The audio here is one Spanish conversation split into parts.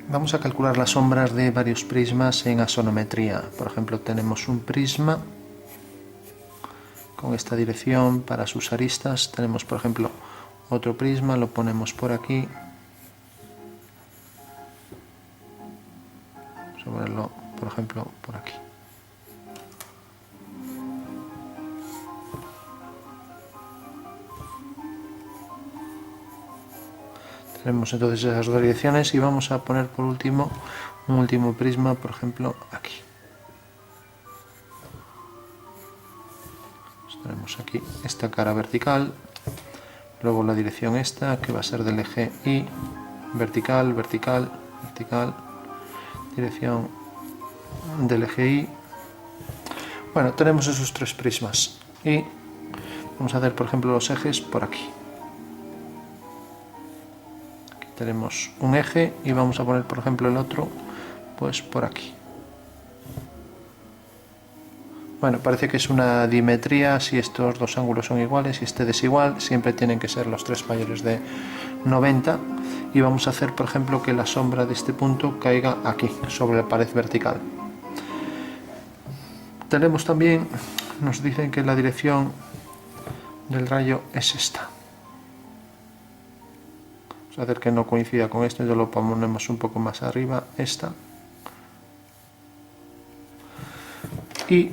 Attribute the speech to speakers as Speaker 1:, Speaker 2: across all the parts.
Speaker 1: Vamos a calcular las sombras de varios prismas en axonometría. Por ejemplo, tenemos un prisma con esta dirección para sus aristas. Tenemos, por ejemplo, otro prisma, lo ponemos por aquí. Vamos a verlo, por ejemplo, por aquí. Tenemos entonces esas dos direcciones y vamos a poner por último un último prisma, por ejemplo, aquí. Tenemos aquí esta cara vertical, luego la dirección esta que va a ser del eje Y, vertical, vertical, vertical, dirección del eje Y. Bueno, tenemos esos tres prismas y vamos a hacer, por ejemplo, los ejes por aquí. Aquí tenemos un eje y vamos a poner, por ejemplo, el otro pues por aquí. Bueno, parece que es una dimetría si estos dos ángulos son iguales y este desigual, siempre tienen que ser los tres mayores de 90 y vamos a hacer, por ejemplo, que la sombra de este punto caiga aquí, sobre la pared vertical. Tenemos también, nos dicen que la dirección del rayo es esta. Vamos a hacer que no coincida con esto, entonces lo ponemos un poco más arriba, esta. Y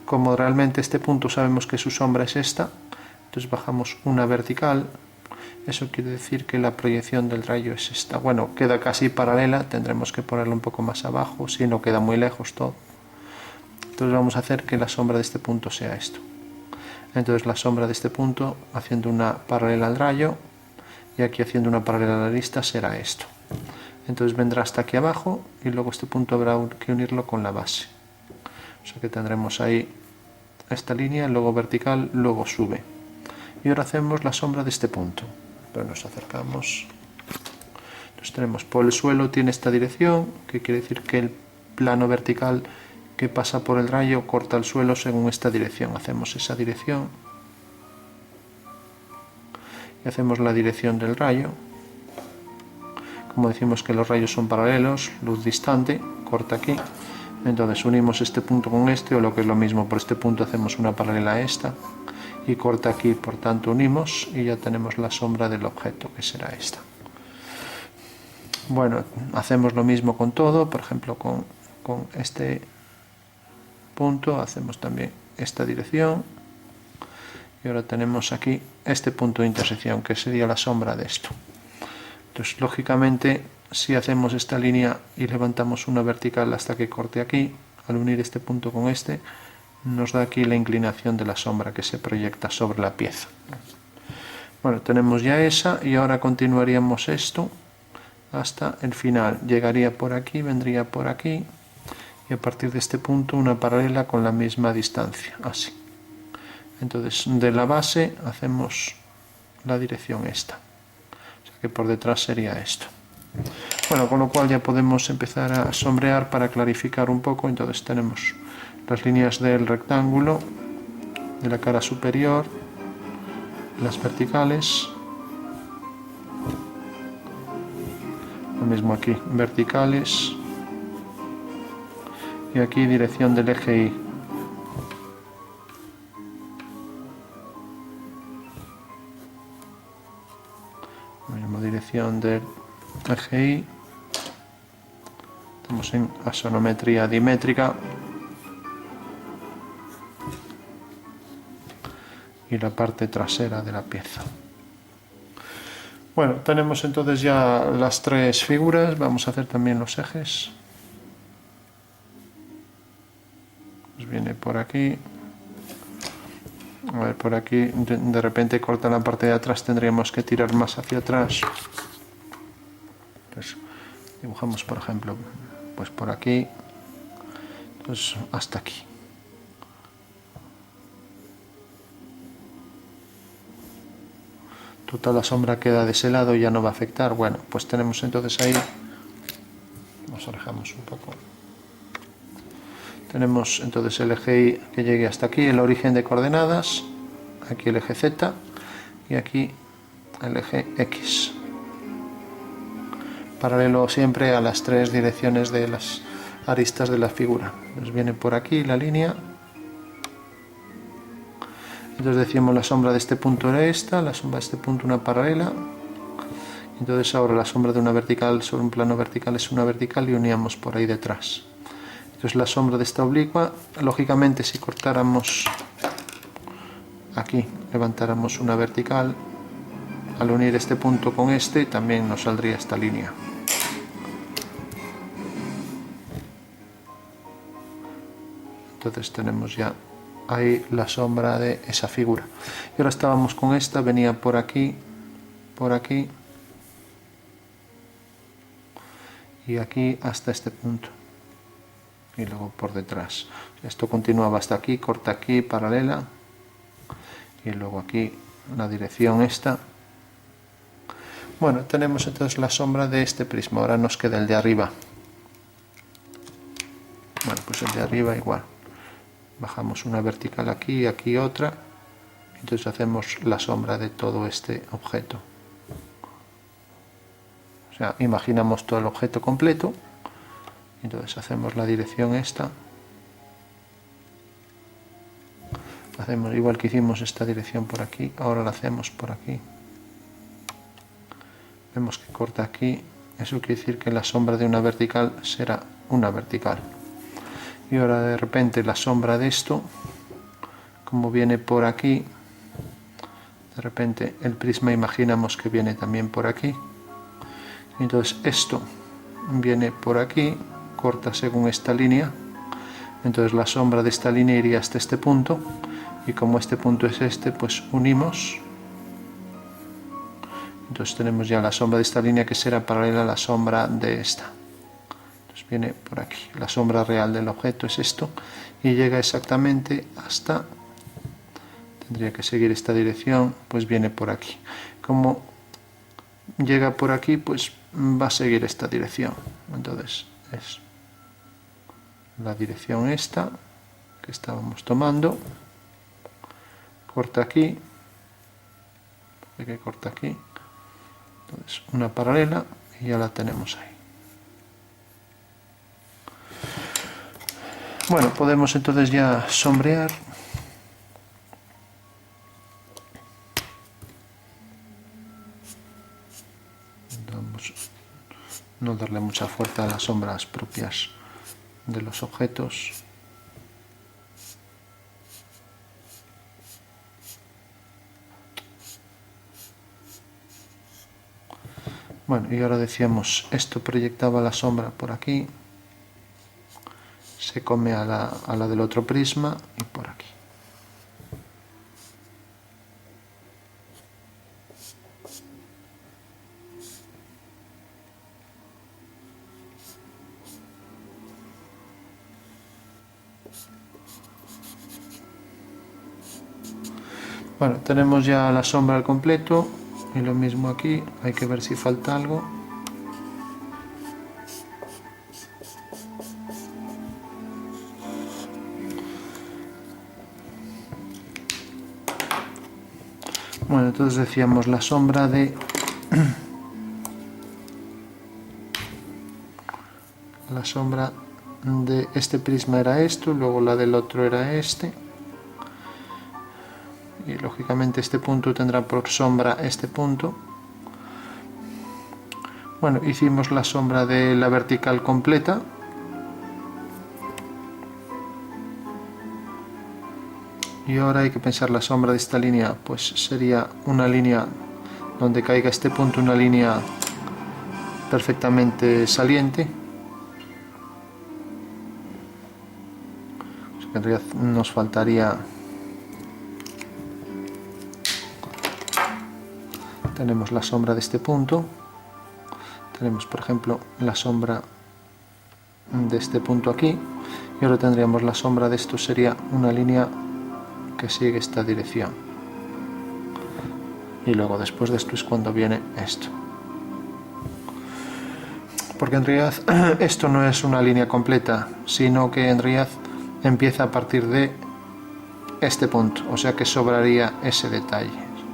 Speaker 1: como realmente este punto sabemos que su sombra es esta, entonces bajamos una vertical. Eso quiere decir que la proyección del rayo es esta. Bueno, queda casi paralela, tendremos que ponerlo un poco más abajo, si no queda muy lejos todo. Entonces vamos a hacer que la sombra de este punto sea esto. Entonces la sombra de este punto, haciendo una paralela al rayo, y aquí haciendo una paralela a la arista, será esto. Entonces vendrá hasta aquí abajo, y luego este punto habrá que unirlo con la base. O sea que tendremos ahí esta línea, luego vertical, luego sube. Y ahora hacemos la sombra de este punto. Pero nos acercamos. Entonces tenemos por el suelo tiene esta dirección, que quiere decir que el plano vertical que pasa por el rayo corta el suelo según esta dirección. Hacemos esa dirección. Y hacemos la dirección del rayo. Como decimos que los rayos son paralelos, luz distante, corta aquí. Entonces unimos este punto con este, o lo que es lo mismo, por este punto hacemos una paralela a esta y corta aquí, por tanto unimos y ya tenemos la sombra del objeto, que será esta. Bueno, hacemos lo mismo con todo, por ejemplo con este punto hacemos también esta dirección y ahora tenemos aquí este punto de intersección, que sería la sombra de esto. Entonces lógicamente, si hacemos esta línea y levantamos una vertical hasta que corte aquí, al unir este punto con este, nos da aquí la inclinación de la sombra que se proyecta sobre la pieza. Bueno, tenemos ya esa y ahora continuaríamos esto hasta el final. Llegaría por aquí, vendría por aquí y a partir de este punto una paralela con la misma distancia, así. Entonces de la base hacemos la dirección esta, o sea que por detrás sería esto. Bueno, con lo cual ya podemos empezar a sombrear para clarificar un poco. Entonces tenemos las líneas del rectángulo, de la cara superior, las verticales, lo mismo aquí, verticales, y aquí dirección del eje Y. Lo mismo, dirección del eje Y. Estamos en axonometría dimétrica. Y la parte trasera de la pieza. Bueno, tenemos entonces ya las tres figuras. Vamos a hacer también los ejes. Pues viene por aquí. A ver, por aquí de repente corta la parte de atrás, tendríamos que tirar más hacia atrás. Entonces dibujamos, por ejemplo, pues por aquí, entonces hasta aquí. Total, la sombra queda de ese lado y ya no va a afectar. Bueno, pues tenemos entonces ahí, nos alejamos un poco. Tenemos entonces el eje Y que llegue hasta aquí, el origen de coordenadas, aquí el eje Z y aquí el eje X. paralelo siempre a las tres direcciones de las aristas de la figura. Nos viene por aquí la línea. Entonces decíamos la sombra de este punto era esta, la sombra de este punto una paralela. Entonces ahora la sombra de una vertical sobre un plano vertical es una vertical y uníamos por ahí detrás. Entonces la sombra de esta oblicua, lógicamente si cortáramos aquí, levantáramos una vertical, al unir este punto con este también nos saldría esta línea. Entonces tenemos ya ahí la sombra de esa figura. Y ahora estábamos con esta, venía por aquí y aquí hasta este punto y luego por detrás. Esto continuaba hasta aquí, corta aquí, paralela, y luego aquí la dirección esta. Bueno, tenemos entonces la sombra de este prisma. Ahora nos queda el de arriba. Bueno, pues el de arriba igual. Bajamos una vertical aquí y aquí otra. Entonces hacemos la sombra de todo este objeto. O sea, imaginamos todo el objeto completo. Entonces hacemos la dirección esta. Hacemos igual que hicimos esta dirección por aquí. Ahora la hacemos por aquí. Vemos que corta aquí. Eso quiere decir que la sombra de una vertical será una vertical. Y ahora de repente la sombra de esto, como viene por aquí, de repente el prisma imaginamos que viene también por aquí. Entonces esto viene por aquí, corta según esta línea. Entonces la sombra de esta línea iría hasta este punto. Y como este punto es este, pues unimos. Entonces tenemos ya la sombra de esta línea que será paralela a la sombra de esta. Viene por aquí, la sombra real del objeto es esto y llega exactamente hasta, tendría que seguir esta dirección, pues viene por aquí. Como llega por aquí, pues va a seguir esta dirección. Entonces es la dirección esta que estábamos tomando, corta aquí, que corta aquí, entonces una paralela y ya la tenemos ahí. Bueno, podemos entonces ya sombrear. Vamos a no darle mucha fuerza a las sombras propias de los objetos. Bueno, y ahora decíamos, esto proyectaba la sombra por aquí. Se come a la del otro prisma y por aquí. Bueno, tenemos ya la sombra al completo y lo mismo aquí, hay que ver si falta algo. Bueno, entonces decíamos la sombra de este prisma era esto, luego la del otro era este, y lógicamente este punto tendrá por sombra este punto. Bueno, hicimos la sombra de la vertical completa. Y ahora hay que pensar la sombra de esta línea, pues sería una línea donde caiga este punto, una línea perfectamente saliente. O sea que en realidad nos faltaría, tenemos la sombra de este punto, tenemos por ejemplo la sombra de este punto aquí, y ahora tendríamos la sombra de esto, sería una línea que sigue esta dirección, y luego después de esto es cuando viene esto, porque en realidad esto no es una línea completa, sino que en realidad empieza a partir de este punto, o sea que sobraría ese detalle,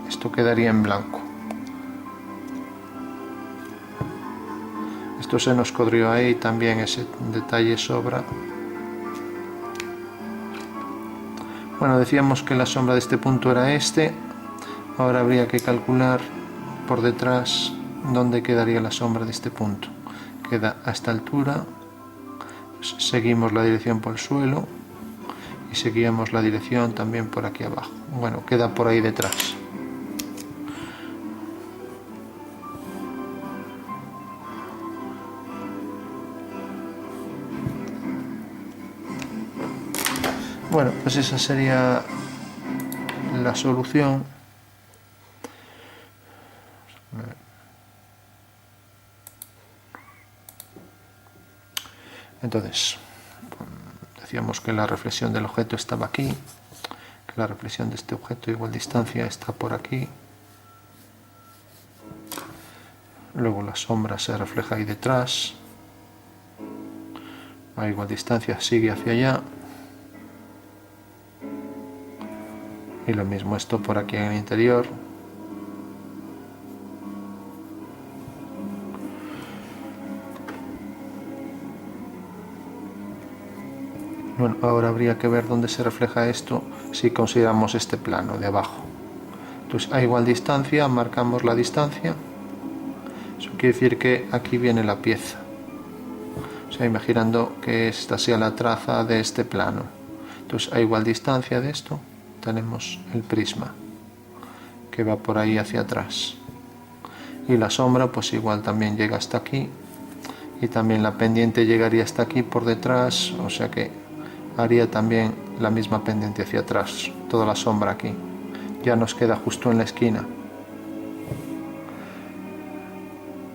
Speaker 1: esto quedaría en blanco. esto se nos corrió ahí, también ese detalle sobra. Bueno, decíamos que la sombra de este punto era este. Ahora habría que calcular por detrás dónde quedaría la sombra de este punto. Queda a esta altura, seguimos la dirección por el suelo y seguíamos la dirección también por aquí abajo. Bueno, queda por ahí detrás. Bueno, pues esa sería la solución. Entonces, decíamos que la reflexión del objeto estaba aquí, que la reflexión de este objeto a igual distancia está por aquí. Luego la sombra se refleja ahí detrás, a igual distancia sigue hacia allá. Y lo mismo esto por aquí en el interior. Bueno, ahora habría que ver dónde se refleja esto si consideramos este plano de abajo. Entonces a igual distancia marcamos la distancia. Eso quiere decir que aquí viene la pieza. O sea, imaginando que esta sea la traza de este plano. Entonces a igual distancia de esto tenemos el prisma que va por ahí hacia atrás. Y la sombra pues igual también llega hasta aquí. Y también la pendiente llegaría hasta aquí por detrás. O sea que haría también la misma pendiente hacia atrás, toda la sombra aquí. Ya nos queda justo en la esquina.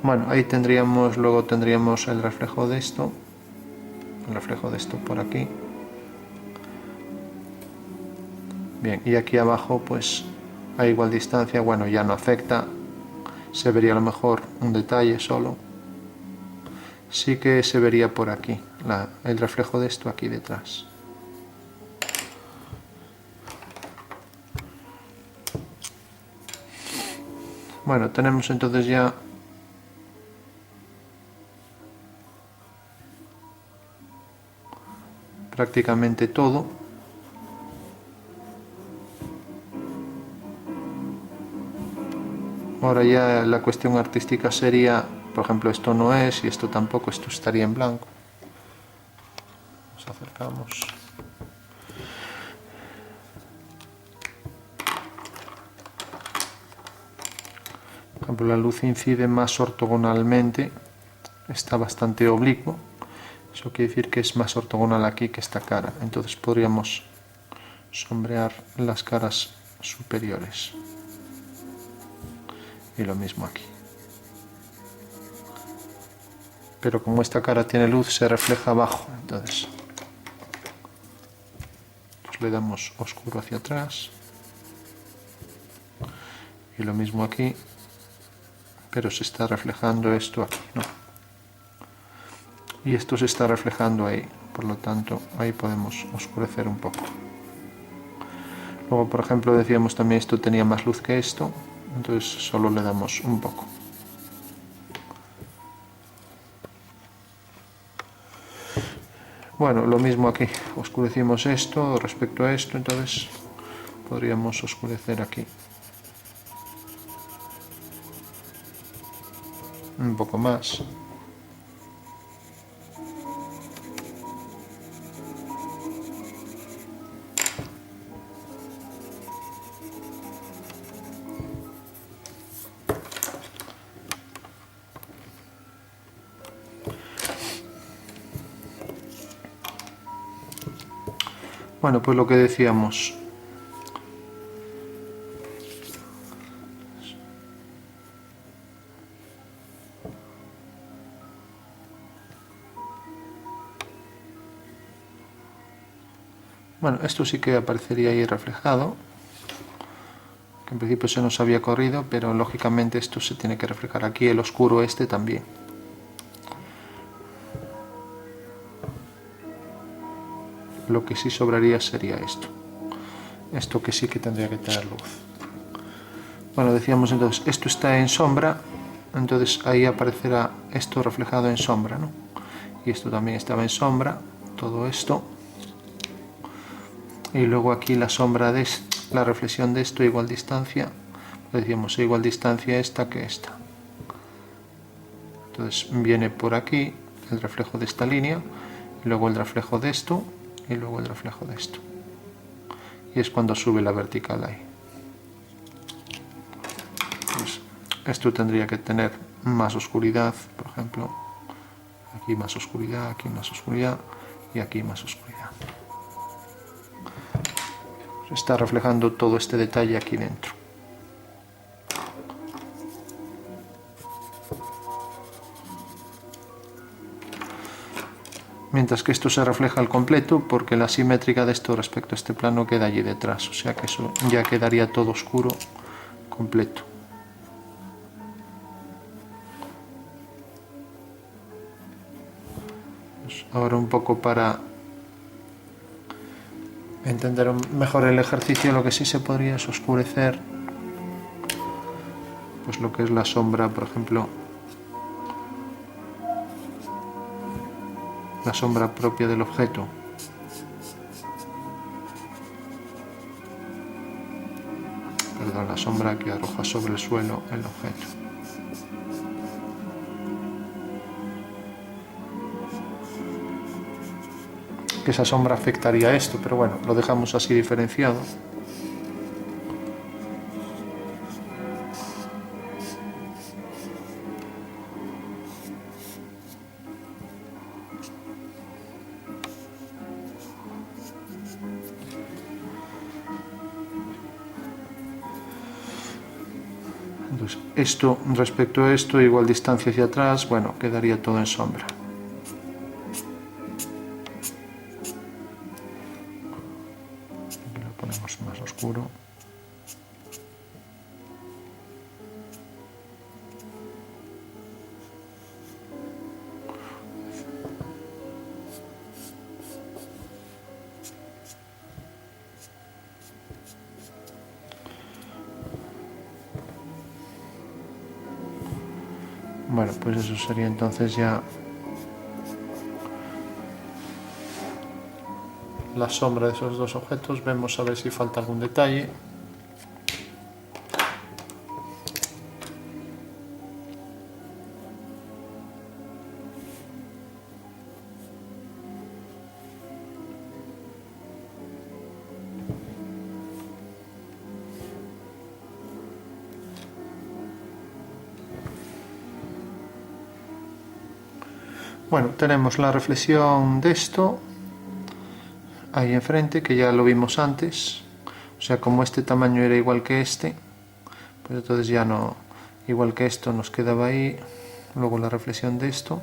Speaker 1: Bueno, ahí luego tendríamos el reflejo de esto por aquí. Bien, y aquí abajo pues a igual distancia, bueno, ya no afecta, se vería a lo mejor un detalle solo. Sí que se vería por aquí, el reflejo de esto aquí detrás. Bueno, tenemos entonces ya prácticamente todo. Ahora ya la cuestión artística sería, por ejemplo, esto no es y esto tampoco, esto estaría en blanco. Nos acercamos. Por ejemplo, la luz incide más ortogonalmente, está bastante oblicuo. Eso quiere decir que es más ortogonal aquí que esta cara. Entonces podríamos sombrear las caras superiores. Y lo mismo aquí. Pero como esta cara tiene luz, se refleja abajo. Entonces le damos oscuro hacia atrás. Y lo mismo aquí. Pero se está reflejando esto aquí, ¿no? Y esto se está reflejando ahí, por lo tanto ahí podemos oscurecer un poco. Luego, por ejemplo, decíamos también esto tenía más luz que esto, entonces solo le damos un poco. Bueno, lo mismo aquí, oscurecimos esto respecto a esto, entonces podríamos oscurecer aquí un poco más. Bueno, pues lo que decíamos. Bueno, esto sí que aparecería ahí reflejado, que en principio se nos había corrido, pero lógicamente esto se tiene que reflejar aquí, el oscuro este también. Lo que sí sobraría sería esto que sí que tendría que tener luz. Bueno, decíamos entonces, esto está en sombra entonces ahí aparecerá esto reflejado en sombra, ¿no? Y esto también estaba en sombra, todo esto, y luego aquí la sombra de la reflexión de esto a igual distancia, decíamos a igual distancia esta que esta. Entonces viene por aquí el reflejo de esta línea, y luego el reflejo de esto, y luego el reflejo de esto. Y es cuando sube la vertical ahí. Pues esto tendría que tener más oscuridad, por ejemplo, aquí más oscuridad y aquí más oscuridad. Se está reflejando todo este detalle aquí dentro. Mientras que esto se refleja al completo porque la simétrica de esto respecto a este plano queda allí detrás, o sea que eso ya quedaría todo oscuro completo. Pues ahora un poco para entender mejor el ejercicio, lo que sí se podría es oscurecer pues lo que es la sombra, por ejemplo, la sombra propia del objeto. Perdón, la sombra que arroja sobre el suelo el objeto. Que esa sombra afectaría a esto, pero bueno, lo dejamos así diferenciado. Entonces, esto respecto a esto, igual distancia hacia atrás, bueno, quedaría todo en sombra. Aquí lo ponemos más oscuro. Bueno, pues eso sería entonces ya la sombra de esos dos objetos. Vemos a ver si falta algún detalle. Bueno, tenemos la reflexión de esto ahí enfrente, que ya lo vimos antes. O sea, como este tamaño era igual que este, pues entonces ya no, igual que esto nos quedaba ahí. Luego la reflexión de esto,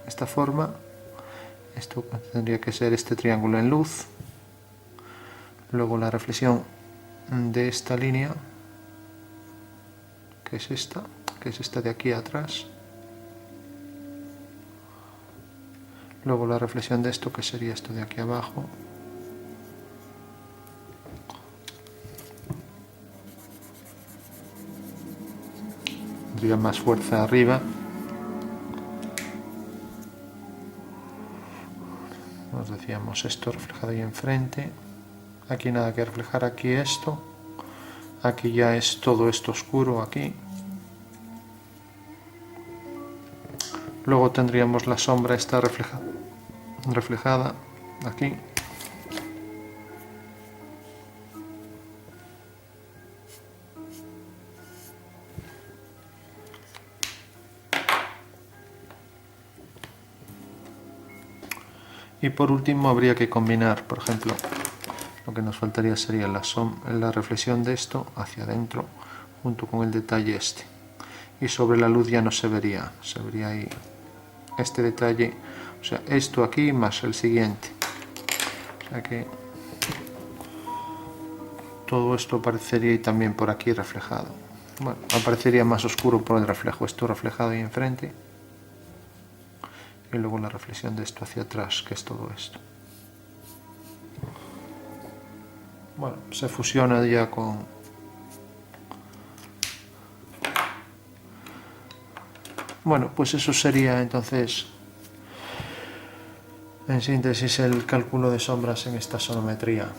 Speaker 1: esta forma. Esto tendría que ser este triángulo en luz. Luego la reflexión de esta línea, que es esta de aquí atrás. Luego la reflexión de esto, que sería esto de aquí abajo. Tendría más fuerza arriba. Nos decíamos esto reflejado ahí enfrente. Aquí nada que reflejar, aquí esto. Aquí ya es todo esto oscuro, aquí. Luego tendríamos la sombra esta reflejada aquí. Y por último habría que combinar, por ejemplo, lo que nos faltaría sería la reflexión de esto hacia adentro junto con el detalle este. Y sobre la luz ya no se vería ahí este detalle, o sea, esto aquí más el siguiente. O sea que todo esto aparecería y también por aquí reflejado. Bueno, aparecería más oscuro por el reflejo, esto reflejado ahí enfrente. Y luego la reflexión de esto hacia atrás, que es todo esto. Bueno, se fusiona ya con Bueno, pues eso sería entonces, en síntesis, el cálculo de sombras en esta sonometría.